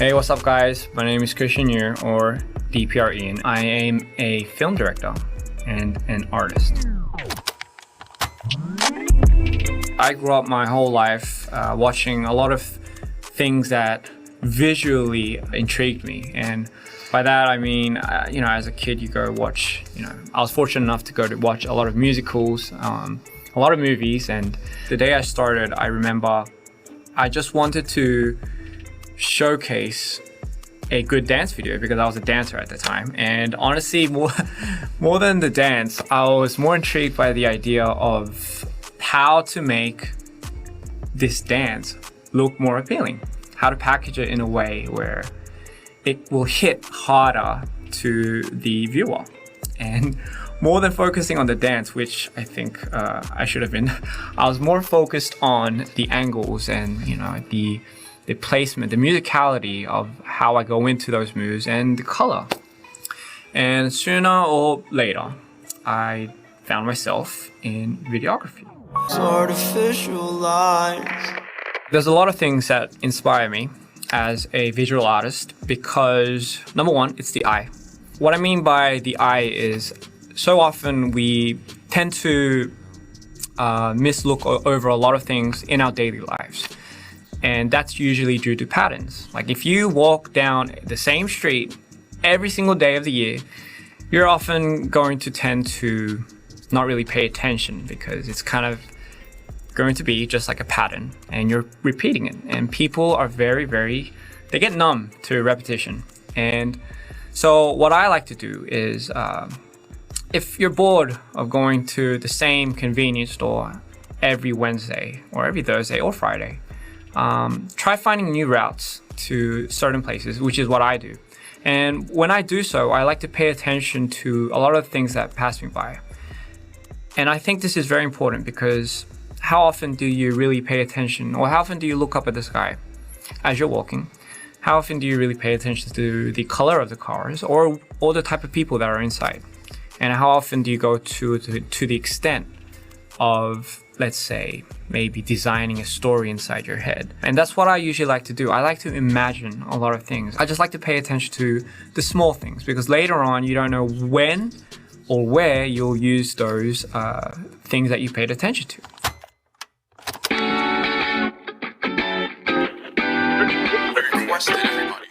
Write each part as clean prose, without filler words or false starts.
Hey, what's up guys? My name is Christian Yer, or DPR IAN. I am a film director and an artist. I grew up my whole life watching a lot of things that visually intrigued me, and by that I mean, as a kid you go watch, I was fortunate enough to go to watch a lot of musicals, a lot of movies, and the day I started, I remember I just wanted to showcase a good dance video because I was a dancer at the time. And honestly, more than the dance, I was more intrigued by the idea of how to make this dance look more appealing, how to package it in a way where it will hit harder to the viewer. And more than focusing on the dance, which I think I should have been, I was more focused on the angles and the placement, the musicality of how I go into those moves and the color. And sooner or later, I found myself in videography. There's a lot of things that inspire me as a visual artist because, number one, it's the eye. What I mean by the eye is so often we tend to mislook over a lot of things in our daily lives. And that's usually due to patterns. Like if you walk down the same street every single day of the year, you're often going to tend to not really pay attention because it's kind of going to be just like a pattern and you're repeating it. And people are they get numb to repetition. And so what I like to do is, if you're bored of going to the same convenience store every Wednesday or every Thursday or Friday, try finding new routes to certain places, which is what I do. And when I do so, I like to pay attention to a lot of things that pass me by. And I think this is very important because how often do you really pay attention, or how often do you look up at the sky as you're walking? How often do you really pay attention to the color of the cars or the type of people that are inside? And how often do you go to the extent of, let's say, maybe designing a story inside your head? And that's what I usually like to do. I like to imagine a lot of things. I just like to pay attention to the small things because later on you don't know when or where you'll use those things that you paid attention to.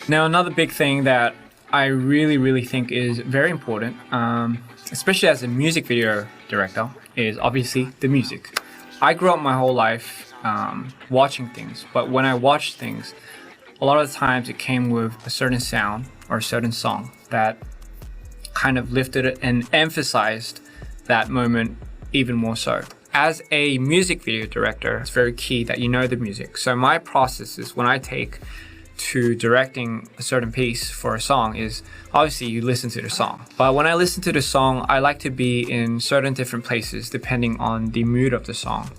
Now, another big thing that I really think is very important, especially as a music video director, is obviously the music. I grew up my whole life watching things, but when I watched things, a lot of the times it came with a certain sound or a certain song that kind of lifted it and emphasized that moment even more so. As a music video director, it's very key that you know the music. So my process is when I take to directing a certain piece for a song is obviously you listen to the song. But when I listen to the song, I like to be in certain different places depending on the mood of the song.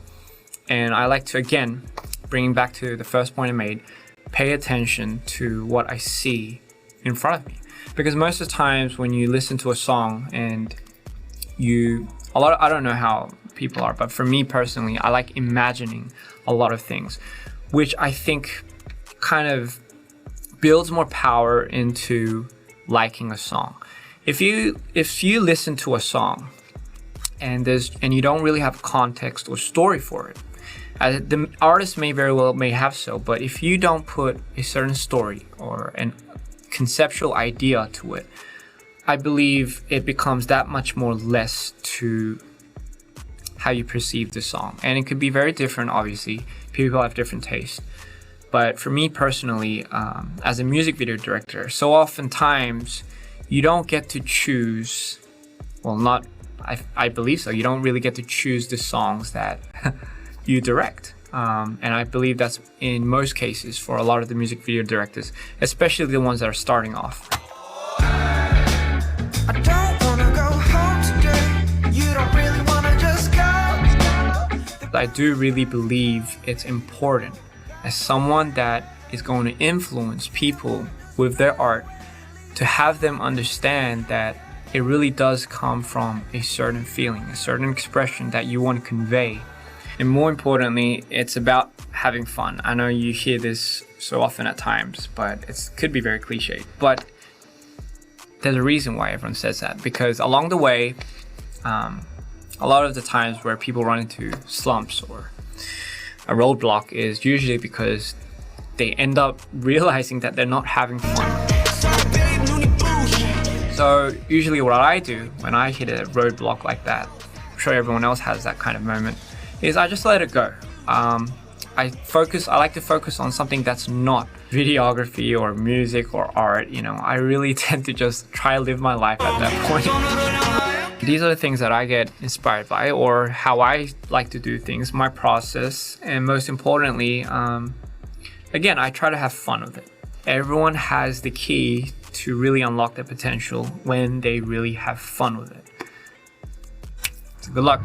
And I like to, again, bringing back to the first point I made, pay attention to what I see in front of me. Because most of the times when you listen to a song and I don't know how people are, but for me personally, I like imagining a lot of things, which I think kind of builds more power into liking a song. If you listen to a song and you don't really have context or story for it, the artist may have so, but if you don't put a certain story or an conceptual idea to it, I believe it becomes that much more less to how you perceive the song. And it could be very different, obviously. People have different tastes. But for me personally, as a music video director, so oftentimes you don't get to choose, I believe so, you don't really get to choose the songs that you direct. And I believe that's in most cases for a lot of the music video directors, especially the ones that are starting off. I don't wanna go home today. You don't really wanna just go. I do really believe it's important as someone that is going to influence people with their art to have them understand that it really does come from a certain feeling, a certain expression that you want to convey. And more importantly, it's about having fun. I know you hear this so often at times, but it could be very cliche. But there's a reason why everyone says that, because along the way, a lot of the times where people run into slumps or a roadblock is usually because they end up realizing that they're not having fun. So usually what I do when I hit a roadblock like that, I'm sure everyone else has that kind of moment, is I just let it go. I like to focus on something that's not videography or music or art. I really tend to just try to live my life at that point. These are the things that I get inspired by, or how I like to do things, my process, and most importantly, again, I try to have fun with it. Everyone has the key to really unlock their potential when they really have fun with it. So good luck.